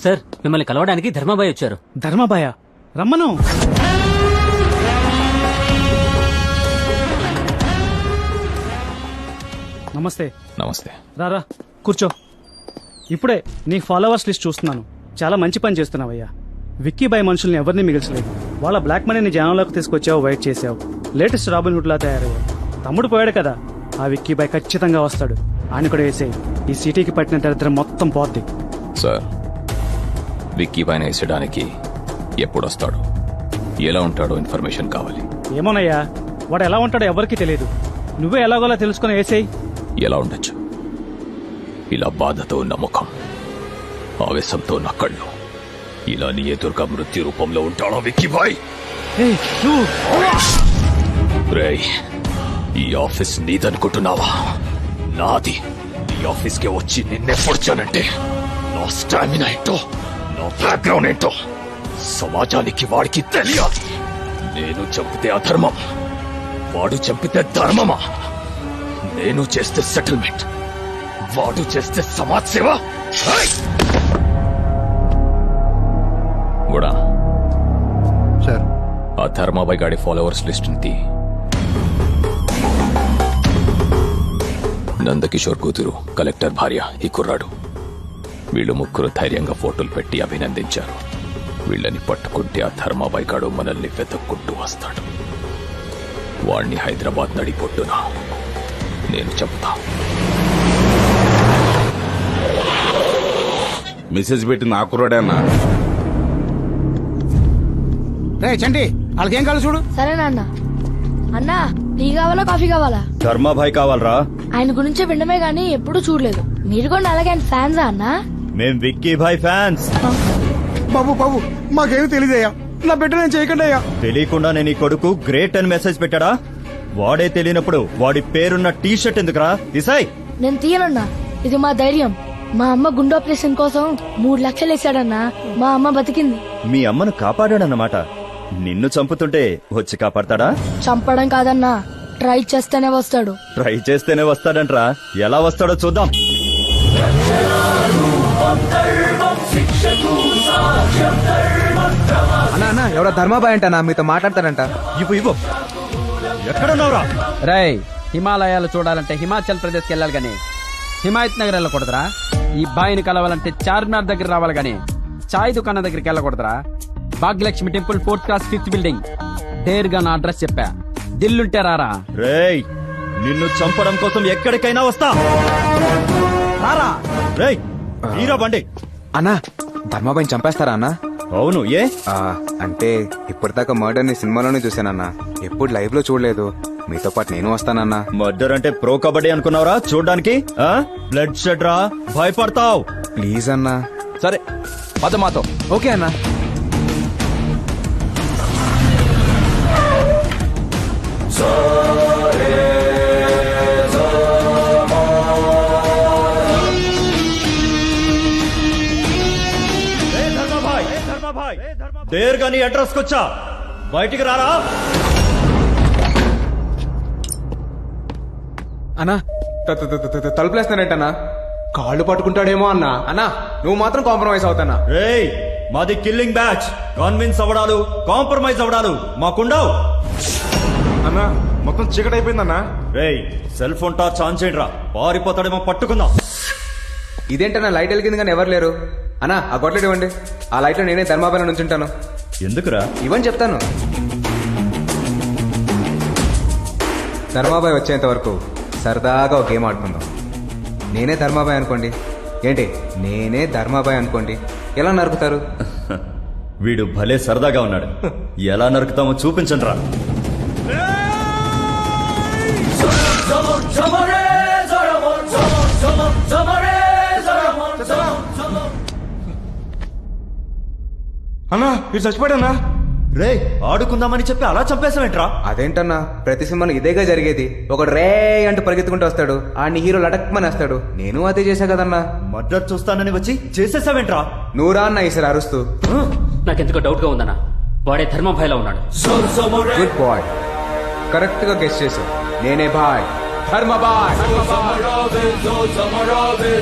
Sir మిమ్మల్ని కలవడానికి ధర్మాబాయ్ వచ్చారు. ధర్మాబాయ రమ్మను. నమస్తే. నమస్తే. రారా కూర్చో. ఇప్పుడే నీ ఫాలోవర్స్ లిస్ట్ చూస్తున్నాను. చాలా మంచి పని చేస్తున్నావయ్యా. విక్కీ బాయ్ మనుషుల్ని ఎవరిని మిగిల్చలేదు. వాళ్ళ బ్లాక్ మనీని జనంలోకి తీసుకొచ్చావు, వైట్ చేసావు. లేటెస్ట్ రాబిన్ హుడ్ లా తయారయ్యావు. తమ్ముడు పోయాడు కదా, ఆ విక్కీ బాయ్ ఖచ్చితంగా వస్తాడు. ఆయన కూడా వేసేయి. ఈ సిటీకి పట్టిన దరిద్రం మొత్తం పోద్ది. సార్, విక్కీ పైన వేసడానికి ఎప్పుడొస్తాడు, ఎలా ఉంటాడో ఇన్ఫర్మేషన్ కావాలి. ఏమోనయ్యా, వాడు ఎలా ఉంటాడో ఎవరికీ తెలియదు. నువ్వే ఎలాగోలా తెలుసుకుని వేసేయి. ఎలా ఉండొచ్చు? ఇలా బాధతో ఉన్న ముఖం, ఆవేశంతో ఉన్న కళ్ళు, ఇలా నీ ఎదురుగా మృత్యు రూపంలో ఉంటాడో విక్కీ బాయ్? రేయ్, ఈ ఆఫీస్ నీదనుకుంటున్నావా? నాది. ఈ ఆఫీస్ కి వచ్చి నిన్నే పొడిచానంటే నా స్టామినా ఏంటో, నా బ్యాక్గ్రౌండ్ ఏంటో సమాజానికి వాడికి తెలియాలి. నేను చంపితే అధర్మం, వాడు చంపితే ధర్మమా? నేను చేస్తే సెటిల్మెంట్, వాడు చేస్తే సమాజ్ సేవ. కూడా సార్, ఆ ధర్మాబాయ్ గాడి ఫాలోవర్స్ లిస్ట్ ని నందకిషోర్ కూతురు, కలెక్టర్ భార్య, ఈ కుర్రాడు, వీళ్ళు ముగ్గురు ధైర్యంగా ఫోటోలు పెట్టి అభినందించారు. వీళ్ళని పట్టుకుంటే ఆ ధర్మాబాయ్ గాడు మనల్ని వెతుక్కుంటూ వస్తాడు. వాణ్ణి హైదరాబాద్ నడిపొట్టున నేను చెప్తా. మెసేజ్ పెట్టి నా కుర్రాడే అన్నా. రే చండి, వాళ్ళకేం కావాలి చూడు. సరేనా అన్న. అన్నా, టీ కావాలా కాఫీ కావాలా? ధర్మాభాయ్ కావాలరా? ఆయన గురించే వినమే గానీ ఎప్పుడూ చూడలేదు. మీరు కూడా అలాగే ఆయన ఫ్యాన్సా అన్నా? మేం విక్కీ భాయ్ ఫ్యాన్స్. బాబు బాబు, మాకేమీ తెలియదయ్యా. నా బిడ్డ నేను చేయకండి అయ్యా. తెలియకుండా నేను ఈ కొడుకు గ్రేట్ అని మెసేజ్ పెట్టాడా? వాడే తెలియనప్పుడు వాడి పేరున్న టీ షర్ట్ ఎందుకురా? తీసాయ్. నేను తీయనన్నా, ఇది మా ధైర్యం. మా అమ్మ గుండె ఆపరేషన్ కోసం 3 లక్షలు వేసాడన్నా. మా అమ్మ బతికింది. మీ అమ్మను కాపాడాడన్నమాట. నిన్ను చంపుతుంటే వచ్చి కాపాడతాడా? చంపడం కాదన్నా, ట్రై చేస్తేనే వస్తాడు. ట్రై చేస్తేనే వస్తాడంట్రా. ఎలా వస్తాడో చూద్దాం. అన్నా అన్నా, ఎవరో ధర్మాబాయ్ అంటనా మీతో మాట్లాడతాడంట. ఇవ్వు. ఎక్కడున్నావురా? రేయ్, హిమాలయాలు చూడాలంటే హిమాచల్ ప్రదేశ్కి వెళ్ళాలి గానీ హిమాయత్ నగర్ వెళ్ళకూడదురా. ఈ బాయిని కలవాలంటే చార్మినార్ దగ్గర రావాలి గానీ చాయ్ దుకాణం దగ్గరికి వెళ్ళకూడదురా. Bhagyalakshmi temple 4th class 5th building. డేర్గా నా అడ్రస్ చెప్పా, దిల్లుంటే రారా. రేయ్, నిన్ను చంపడం కోసం ఎక్కడికైనా వస్తా. రారా. రేయ్, హీరో బండి. అన్నా, ధర్మాబాయిని చంపేస్తారా అన్నా? అవును. ఏ అంటే ఇప్పటిదాకా మర్డర్ ని సినిమాలోనే చూసానన్నా, ఎప్పుడు లైవ్ లో చూడలేదు. మీతో పాటు నేను వస్తానన్నా. మర్డర్ అంటే ప్రో కబడ్డీ అనుకున్నావురా చూడ్డానికి? బ్లడ్ షెడ్ రా, భయపడతావు. ప్లీజ్ అన్నా. సరే, పద మాతో. ఓకే అన్నా. దేర్గా నీ అడ్రస్ కొచ్చా, బయటికి రారా. అన్నా, తలుపులేస్తానంటన్నా. కాళ్ళు పట్టుకుంటాడేమో అన్నా. అన్నా, నువ్వు మాత్రం కాంప్రమైజ్ అవుతానా? రేయ్, మాది కిల్లింగ్ బ్యాచ్. కన్విన్స్ అవడాలు, కాంప్రమైజ్ అవడాలు మాకుండవు. అన్నా, మొత్తం చీకటి అయిపోయిందన్నా. రేయ్, సెల్ ఫోన్ టార్చ్ ఆన్ చేయండి రా, పారిపోతాడేమో పట్టుకుందాం. ఇదేంటన్నా, లైట్ వెలిగింది కానీ ఎవరు లేరు. అన్నా, ఆ గొడ్లెట్ ఇవ్వండి. ఆ లైట్ లో నేనే ధర్మాబాయ్ నుంచుంటాను. ఎందుకురా? ఇవ్వని చెప్తాను. ధర్మాబాయ్ వచ్చేంత వరకు సరదాగా ఒక గేమ్ ఆడుకుందాం. నేనే ధర్మాబాయ్ అనుకోండి. ఏంటి, నేనే ధర్మాబాయ్ అనుకోండి. ఎలా నరుకుతారు? వీడు భలే సరదాగా ఉన్నాడు. ఎలా నరుకుతామో చూపించండి రా. అన్నా, ఇది చచ్చిపోయాడన్నా. రే, ఆడుకుందామని చెప్పి అలా చంపేసావేంట్రా? అదేంటన్నా, ప్రతి సినిమాలో ఇదేగా జరిగేది. ఒకడు రే అంటూ పరిగెత్తుకుంటూ వస్తాడు, ఆడిని హీరో లటక్మని వస్తాడు. నేను అదే చేశా కదన్నా. మర్డర్ చూస్తానని వచ్చి చేసేసావేంట్రా? నూరా అన్న ఈసారి అరుస్తూ. నాకెందుకో డౌట్ గా ఉందన్నా, వాడే ధర్మభాయ్లా ఉన్నాడు. గుడ్ బాయ్, కరెక్ట్ గా గెస్ చేశావు. నేనే బాయ్, ధర్మబాయ్. సమరావే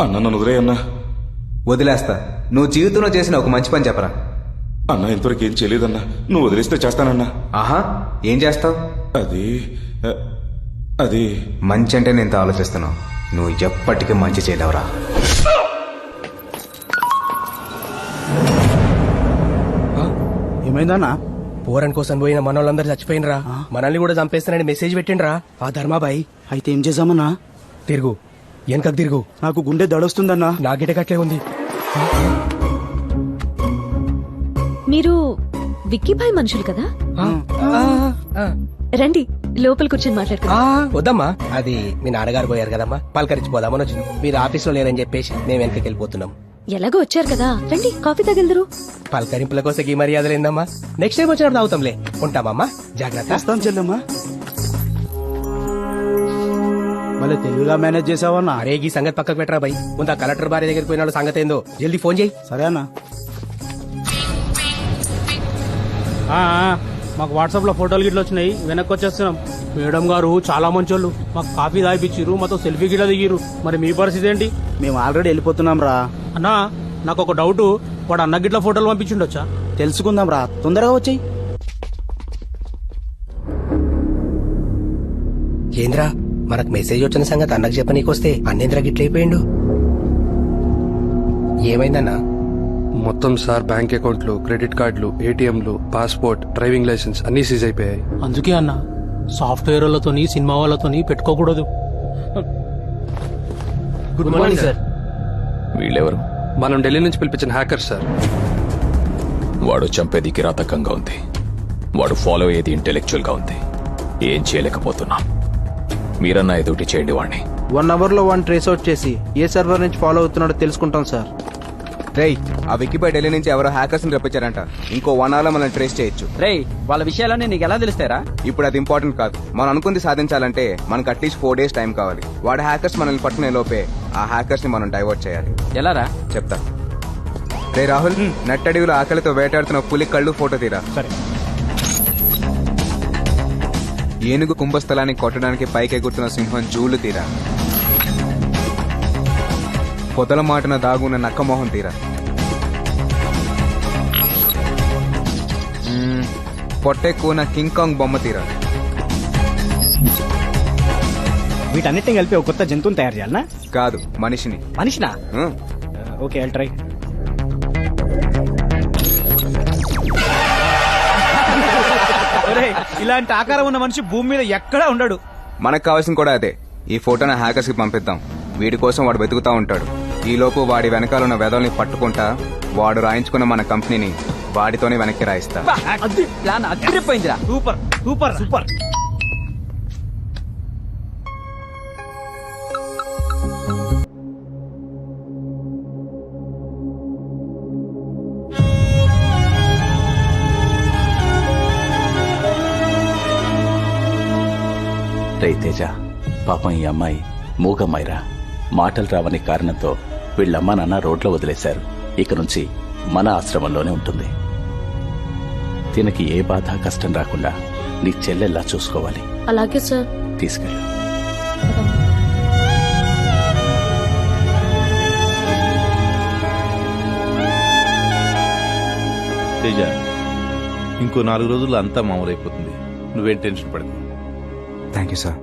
అన్న నన్ను వదిలే అన్నా. వదిలేస్తా. నువ్వు జీవితంలో చేసిన ఒక మంచి పని చెప్పరా. అన్న ఇంతవరకు ఏం చేయలేదన్నా. నువ్వు వదిలేస్తే చేస్తానన్నా. ఆహా, ఏం చేస్తావు? అది అది మంచి అంటే నేను ఆలోచిస్తున్నావు. నువ్వు ఎప్పటికీ మంచి చేయలేవురా. ఏమైందన్నా? పోరన్ కోసం పోయిన మనోళ్ళందరూ చచ్చిపోయినరా, మనల్ని కూడా చంపేస్తానని మెసేజ్ పెట్టిండ్రా ఆ ధర్మాబాయి. అయితే ఏం చేద్దామన్నా? తిరుగు, వెనకకు తిరుగు. నాకు గుండె దడొస్తుందన్నా. నా గిటకట్లే ఉంది. మీరు విక్కీభాయ్ మనుషులు కదా? రండి లోపల కూర్చొని మాట్లాడుకుందాం. వద్దమ్మా, అది మీ నాన్నగారు పోయారు కదమ్మా, పలకరించిపోదామని వచ్చింది. మీరు ఆఫీస్ లో లేరని చెప్పేసి మేము వెనకకి వెళ్ళిపోతున్నాం. ఎలాగో వచ్చారు కదా, రండి కాఫీ తగిలిదరు. పలకరింపుల కోసం ఈ మర్యాదలు ఏందమ్మా? నెక్స్ట్ టైం వచ్చినప్పుడు తాగుతాంలే. ఉంటామమ్మా, జాగ్రత్త. వస్తాం చెల్లమ్మా. మళ్ళీ తెలుగుగా మేనేజ్ చేసావన్నా? అరే ఈ సంగతి పక్కకు పెట్టరా బై. ముందు ఆ కలెక్టర్ భార్య దగ్గరికి పోయినాడు, సంగతి ఏందో జల్దీ ఫోన్ చేయి. సరే అన్నా. మాకు వాట్సాప్ లో ఫోటోలు గిట్ల వచ్చినాయి, వెనక్కి వచ్చేస్తున్నాం. మేడం గారు చాలా మంచోళ్ళు, మాకు కాఫీ తాగిపిచ్చిర్రు, మాతో సెల్ఫీ గిట్ల దిగిర్రు. మరి మీ పరిస్థితి ఏంటి? మేము ఆల్రెడీ వెళ్ళిపోతున్నాం రా. అన్నా నాకు ఒక డౌట్, వాడు అన్న గిట్ల ఫోటోలు పంపించిండొచ్చా? తెలుసుకుందాం రా, తొందరగా వచ్చాయి. ఏంద్రా మనకు మెసేజ్ వచ్చిన సంగతి అన్నకు చెప్పనీకొస్తే అన్నేంద్ర గిట్లయిపోయిండు. ఏమైందన్నా? మొత్తం సార్ బ్యాంక్ అకౌంట్లు, క్రెడిట్ కార్డులు, ఏటీఎంలు, పాస్పోర్ట్, డ్రైవింగ్ లైసెన్స్ అన్ని సీజ్ అయిపోయాయి. అందుకే అన్న సాఫ్ట్వేర్ వాళ్ళతోని సినిమా వాళ్ళతోని పెట్టుకోకూడదు. Good morning sir. వీళ్ళెవరు? మనం ఢిల్లీ నుంచి పిలిపించిన హ్యాకర్ సార్. వాడు చంపేది కిరాతకంగా ఉంది, వాడు ఫాలో అయ్యేది ఇంటెలెక్చువల్ గా ఉంది. ఏం చేయలేకపోతున్నాం. మీరన్నా ఎదుటి చేయండి వాడిని. 1 అవర్ లో వన్ ట్రేస్ అవుట్ చేసి ఏ సర్వర్ నుంచి ఫాలో అవుతున్నాడో తెలుసుకుంటాం సార్. రేయ్, ఆ విక్కీపై ఢిల్లీ నుంచి ఎవరో హ్యాకర్స్ ని రప్పించారంట. ఇంకో 1 అవర్ లో మనం ట్రేస్ చేయొచ్చు. రేయ్, వాళ్ళ విషయాలన్నీ నీకు ఎలా తెలుస్తారా? ఇప్పుడు అది ఇంపార్టెంట్ కాదు. మనం అనుకుంది సాధించాలంటే మనకు అట్లీస్ట్ 4 days టైం కావాలి. వాడు హ్యాకర్స్ మనల్ని పట్టుకునే లోపే ఆ హ్యాకర్స్ ని మనం డైవర్ట్ చేయాలి. ఎలారా? చెప్తా. రే రాహుల్, నట్టడివిలో ఆకలితో వేటాడుతున్న పులి కళ్ళు ఫోటో తీరా. సరే. ఏనుగు కుంభస్థలాన్ని కొట్టడానికి పైకి ఎగురుతున్న సింహం జూలు తీరా. పొదల మాటన దాగున్న నక్కమోహం తీరా. పొట్టెక్కువ కింగ్ కాంగ్ బొమ్మ తీరా. వీటన్నిటిని కలిపి ఒక కొత్త జంతువుని తయారు చేయాలనా? కాదు, మనిషిని. మనిషినా? ఉం. Okay, I'll try. ఇలాంటి ఆకారం ఉన్న మనిషి భూమి మీద ఎక్కడా ఉండడు. మనకు కావాల్సింది కూడా అదే. ఈ ఫోటోని హ్యాకర్స్ కి పంపిద్దాం. వీడి కోసం వాడు వెతుకుతా ఉంటాడు. ఈలోపు వాడి వెనకాల ఉన్న వెదల్ని పట్టుకుంటా వాడు రాయించుకున్న మన కంపెనీని వాడితోనే వెనక్కి రాయిస్తా. ప్లాన్ అదిరిపోయిందిరా. Super super super. రే తేజ, పాపం ఈ అమ్మాయి మూగమ్మాయిరా. మాటలు రావని కారణంతో వీళ్ళమ్మ నాన్న రోడ్లో వదిలేశారు. ఇక నుంచి మన ఆశ్రమంలోనే ఉంటుంది. తినకి ఏ బాధ కష్టం రాకుండా నీ చెల్లెల్లా చూసుకోవాలి. అలాగే సార్. తీసుకెళ్ళు. తేజ, ఇంకో 4 రోజుల్లో అంతా మామూలైపోతుంది. నువ్వేం టెన్షన్ పడకు. Thank you sir.